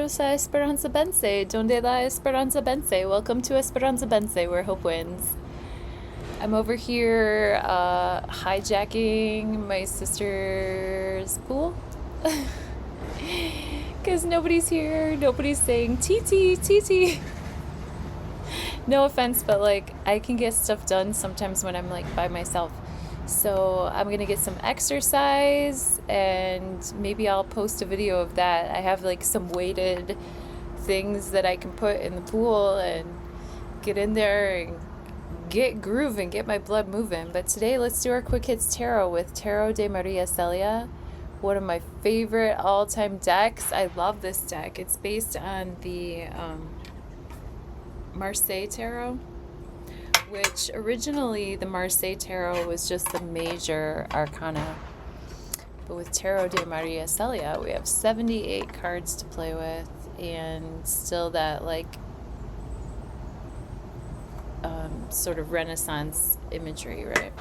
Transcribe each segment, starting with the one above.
Bienvenidos a Esperanza Bense. Donde la Esperanza Bense? Welcome to Esperanza Bense, where hope wins. I'm over here hijacking my sister's pool. Because nobody's here. Nobody's saying TT, TT. No offense, but like I can get stuff done sometimes when I'm like by myself. So I'm gonna get some exercise and maybe I'll post a video of that. I have like some weighted things that I can put in the pool and get in there and get grooving, get my blood moving. But today let's do our Quick Hits Tarot with Tarot de Maria Celia, one of my favorite all-time decks. I love this deck. It's based on the Marseille Tarot, which originally the Marseille Tarot was just the major arcana. But with Tarot de Maria Celia, we have 78 cards to play with and still that like sort of Renaissance imagery, right?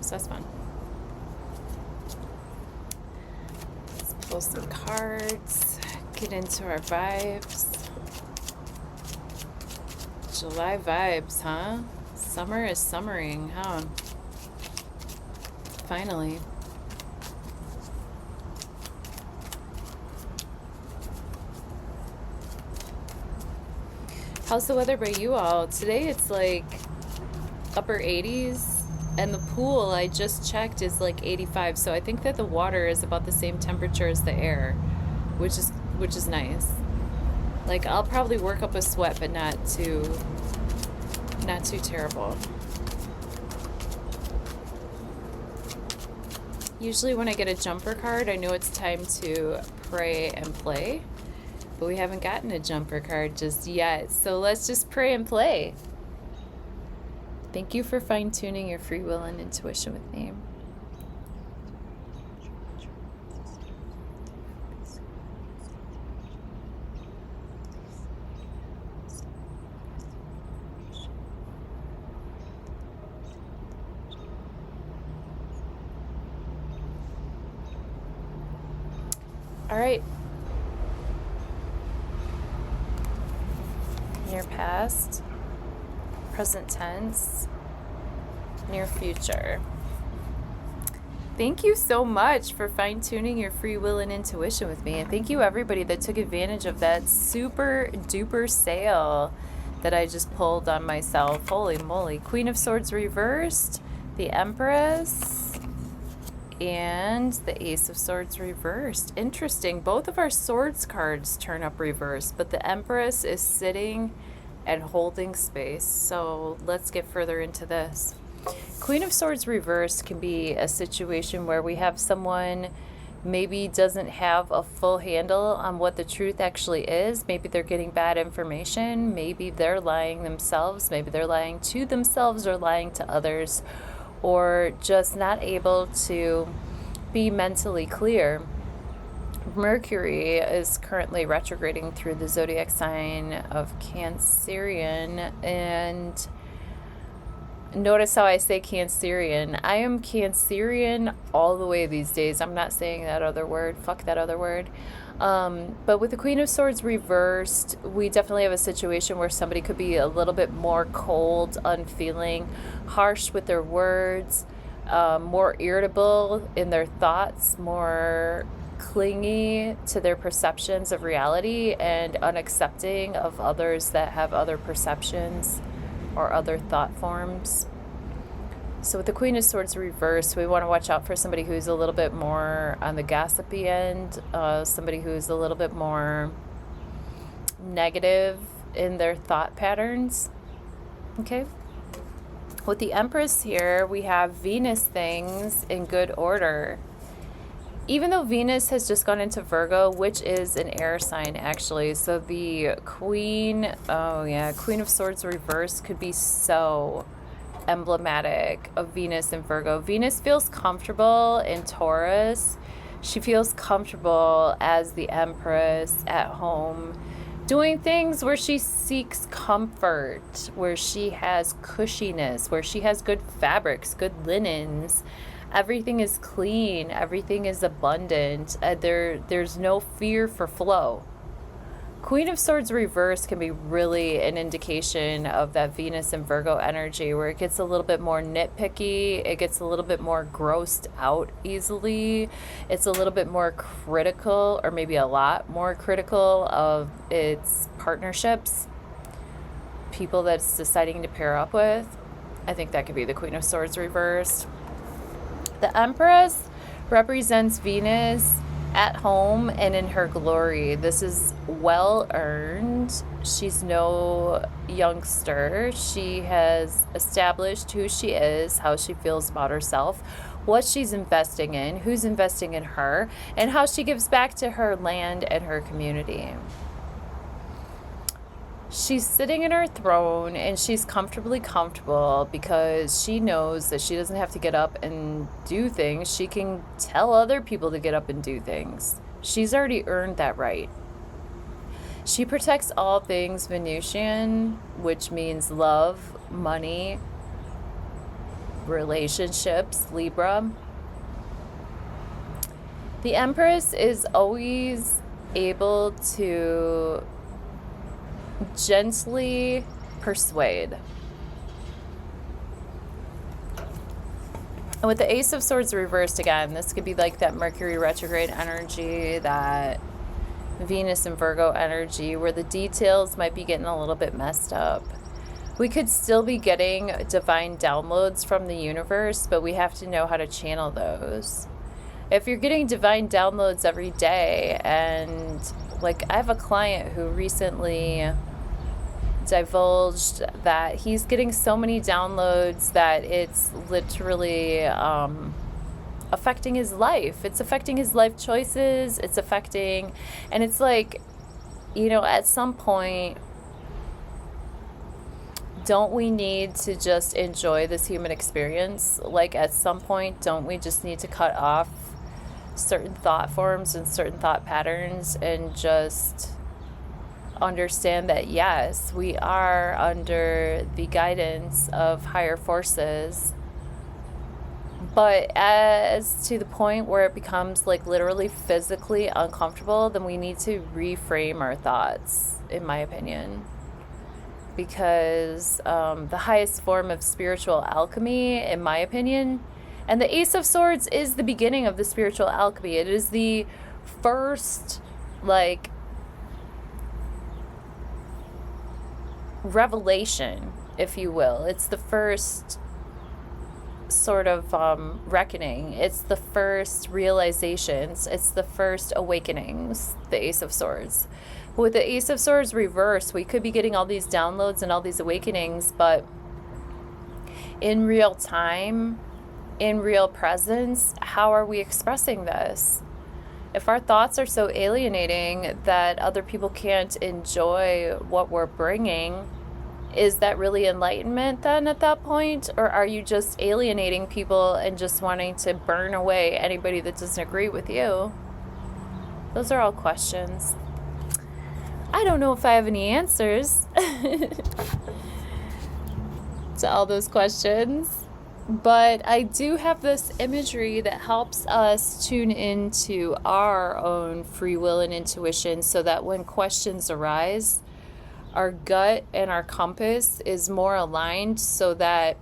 So that's fun. Let's pull some cards, get into our vibes. July vibes, huh? Summer is summering, huh? Finally. How's the weather by you all? Today it's like upper 80s, and the pool I just checked is like 85, so I think that the water is about the same temperature as the air, which is nice. Like I'll probably work up a sweat, but not too terrible. Usually when I get a jumper card, I know it's time to pray and play, but we haven't gotten a jumper card just yet. So let's just pray and play. Thank you for fine-tuning your free will and intuition with me. All right. Near past, present tense, near future. Thank you so much for fine-tuning your free will and intuition with me. And thank you everybody that took advantage of that super duper sale that I just pulled on myself. Holy moly. Queen of Swords reversed, the Empress, and the Ace of Swords reversed. Interesting. Both of our swords cards turn up reversed, but the Empress is sitting and holding space. So let's get further into this. Queen of Swords reversed can be a situation where we have someone maybe doesn't have a full handle on what the truth actually is. Maybe they're getting bad information. Maybe they're lying themselves. Maybe they're lying to themselves or lying to others, or just not able to be mentally clear. Mercury is currently retrograding through the zodiac sign of Cancerian, and notice how I say Cancerian. I am Cancerian all the way these days. I'm not saying that other word. Fuck that other word. But with the Queen of Swords reversed, we definitely have a situation where somebody could be a little bit more cold, unfeeling, harsh with their words, more irritable in their thoughts, more clingy to their perceptions of reality, and unaccepting of others that have other perceptions or other thought forms. So with the Queen of Swords reversed, we want to watch out for somebody who's a little bit more on the gossipy end, somebody who's a little bit more negative in their thought patterns. Okay. With the Empress here, we have Venus things in good order. Even though Venus has just gone into Virgo, which is an air sign actually, so the Queen of Swords reversed could be so emblematic of Venus and Virgo. Venus feels comfortable in Taurus. She feels comfortable as the Empress at home, doing things where she seeks comfort, where she has cushiness, where she has good fabrics, good linens. Everything is clean. Everything is abundant. There's no fear for flow. Queen of Swords reversed can be really an indication of that Venus and Virgo energy, where it gets a little bit more nitpicky, it gets a little bit more grossed out easily, it's a little bit more critical, or maybe a lot more critical of its partnerships, people that it's deciding to pair up with. I think that could be the Queen of Swords reversed. The Empress represents Venus at home and in her glory. This is well earned. She's no youngster. She has established who she is, how she feels about herself, what she's investing in, who's investing in her, and how she gives back to her land and her community. She's sitting in her throne and she's comfortably comfortable because she knows that she doesn't have to get up and do things. She can tell other people to get up and do things. She's already earned that right. She protects all things Venusian, which means love, money, relationships, Libra. The Empress is always able to gently persuade. And with the Ace of Swords reversed again, this could be like that Mercury retrograde energy, that Venus and Virgo energy, where the details might be getting a little bit messed up. We could still be getting divine downloads from the universe, but we have to know how to channel those. If you're getting divine downloads every day, and like I have a client who recently divulged that he's getting so many downloads that it's literally affecting his life. It's affecting his life choices. It's affecting, and it's like, you know, at some point, don't we need to just enjoy this human experience? Like at some point, don't we just need to cut off certain thought forms and certain thought patterns and just understand that yes, we are under the guidance of higher forces, but as to the point where it becomes like literally physically uncomfortable, then we need to reframe our thoughts, in my opinion, because the highest form of spiritual alchemy, in my opinion, and the Ace of Swords is the beginning of the spiritual alchemy. It is the first like revelation, if you will. It's the first sort of reckoning. It's the first realizations. It's the first awakenings, the Ace of Swords. With the Ace of Swords reversed, we could be getting all these downloads and all these awakenings, but in real time, in real presence, how are we expressing this? If our thoughts are so alienating that other people can't enjoy what we're bringing, is that really enlightenment then at that point? Or are you just alienating people and just wanting to burn away anybody that doesn't agree with you? Those are all questions. I don't know if I have any answers to all those questions. But I do have this imagery that helps us tune into our own free will and intuition, so that when questions arise, our gut and our compass is more aligned, so that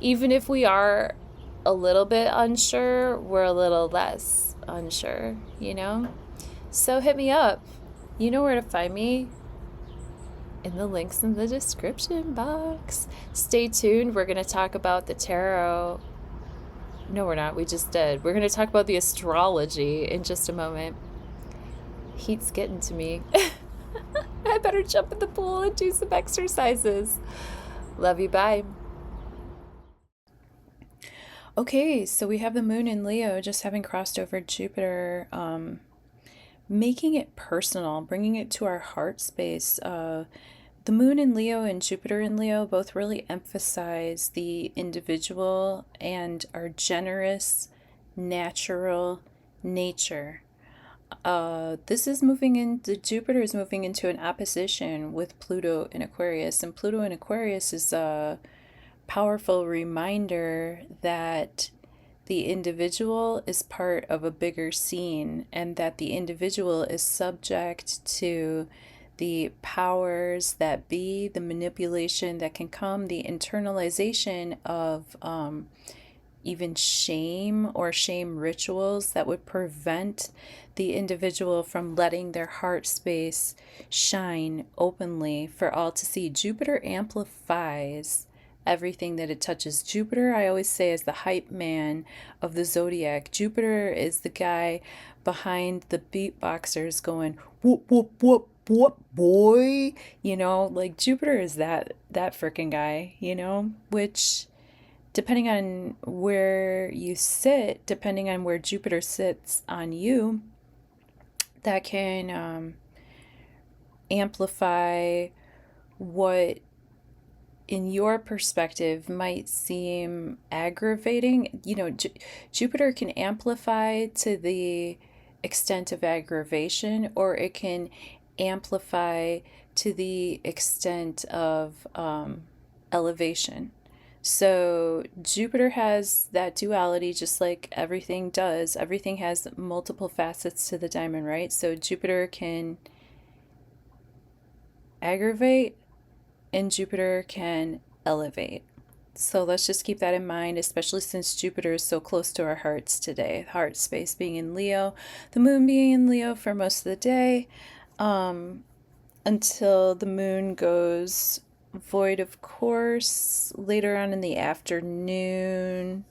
even if we are a little bit unsure, we're a little less unsure, you know? So hit me up. You know where to find me. In the links in the description box. Stay tuned. We're going to talk about the tarot. No, we're not. We just did. We're going to talk about the astrology in just a moment. Heat's getting to me. I better jump in the pool and do some exercises. Love you. Bye. Okay, so we have the moon in Leo just having crossed over Jupiter, making it personal, bringing it to our heart space. The moon in Leo and Jupiter in Leo both really emphasize the individual and our generous, natural nature. Jupiter is moving into an opposition with Pluto in Aquarius, and Pluto in Aquarius is a powerful reminder that the individual is part of a bigger scene, and that the individual is subject to the powers that be, the manipulation that can come, the internalization of even shame or shame rituals that would prevent the individual from letting their heart space shine openly for all to see. Jupiter amplifies everything that it touches. Jupiter, I always say, is the hype man of the zodiac. Jupiter is the guy behind the beatboxers going whoop whoop whoop whoop boy, you know, like Jupiter is that freaking guy, you know, which depending on where you sit, depending on where Jupiter sits on you, that can amplify what in your perspective might seem aggravating. You know, Jupiter can amplify to the extent of aggravation, or it can amplify to the extent of elevation. So Jupiter has that duality, just like everything does. Everything has multiple facets to the diamond, right? So Jupiter can aggravate and Jupiter can elevate. So let's just keep that in mind, especially since Jupiter is so close to our hearts today. Heart space being in Leo, the moon being in Leo for most of the day, until the moon goes void, of course, later on in the afternoon,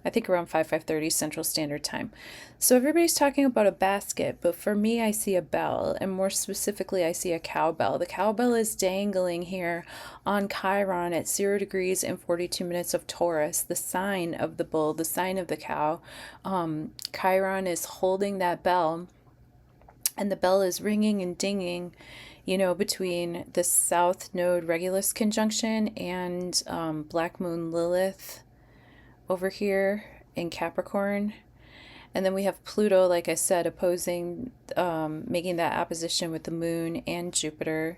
I think around 5:30 Central Standard Time. So everybody's talking about a basket, but for me, I see a bell, and more specifically, I see a cowbell. The cowbell is dangling here on Chiron at 0 degrees and 42 minutes of Taurus, the sign of the bull, the sign of the cow. Chiron is holding that bell, and the bell is ringing and dinging, you know, between the South Node Regulus conjunction and Black Moon Lilith over here in Capricorn. And then we have Pluto, like I said, opposing, making that opposition with the moon and Jupiter,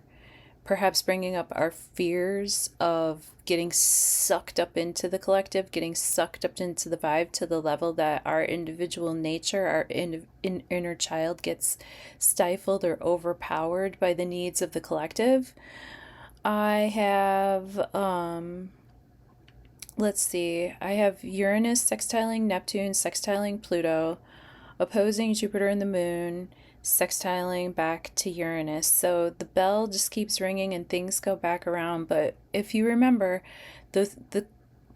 perhaps bringing up our fears of getting sucked up into the collective, getting sucked up into the vibe to the level that our individual nature, our inner child gets stifled or overpowered by the needs of the collective. I have, let's see, I have Uranus sextiling Neptune, sextiling Pluto, opposing Jupiter and the moon, sextiling back to Uranus. So the bell just keeps ringing and things go back around. But if you remember, the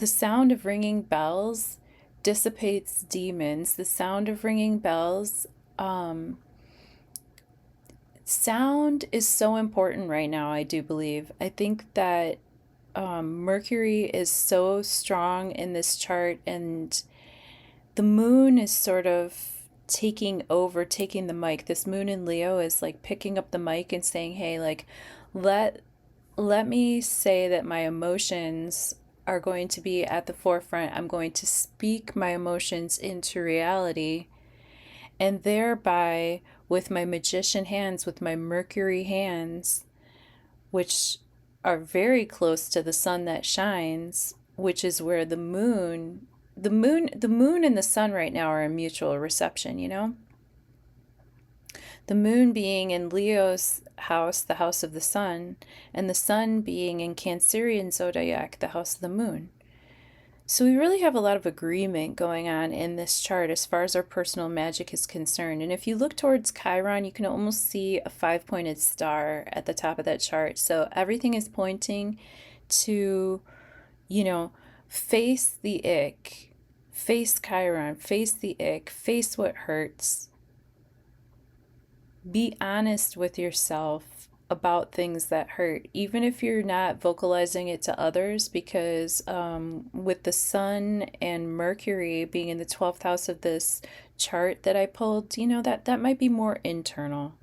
sound of ringing bells dissipates demons. The sound of ringing bells, sound is so important right now, I do believe. I think that Mercury is so strong in this chart, and the moon is sort of taking over, taking the mic. This moon in Leo is like picking up the mic and saying, hey, like, let me say that my emotions are going to be at the forefront. I'm going to speak my emotions into reality, and thereby with my magician hands, with my Mercury hands, which are very close to the sun that shines, which is where the moon and the sun right now are in mutual reception, you know? The moon being in Leo's house, the house of the sun, and the sun being in Cancerian zodiac, the house of the moon. So we really have a lot of agreement going on in this chart as far as our personal magic is concerned. And if you look towards Chiron, you can almost see a 5-pointed star at the top of that chart. So everything is pointing to, you know, face the ick. Face Chiron, face the ick, face what hurts. Be honest with yourself about things that hurt, even if you're not vocalizing it to others, because with the sun and Mercury being in the 12th house of this chart that I pulled, you know, that might be more internal.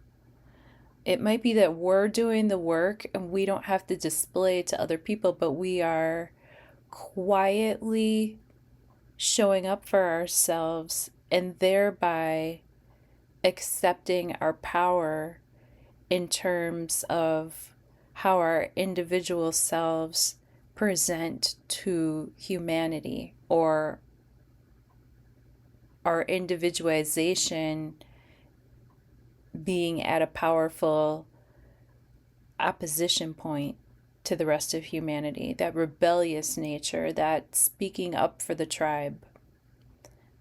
It might be that we're doing the work and we don't have to display it to other people, but we are quietly showing up for ourselves and thereby accepting our power in terms of how our individual selves present to humanity, or our individualization being at a powerful opposition point to the rest of humanity, that rebellious nature, that speaking up for the tribe,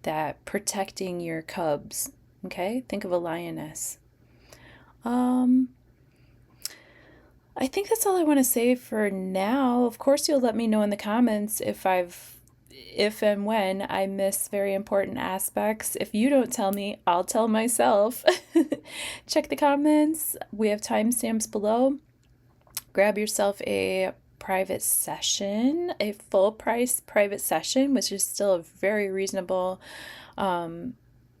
that protecting your cubs. Okay? Think of a lioness. I think that's all I want to say for now. Of course, you'll let me know in the comments if and when I miss very important aspects. If you don't tell me, I'll tell myself. Check the comments. We have timestamps below. Grab yourself a private session, a full price private session, which is still a very reasonable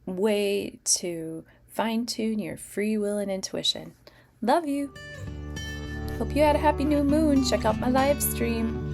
way to fine tune your free will and intuition. Love you. Hope you had a happy new moon. Check out my live stream.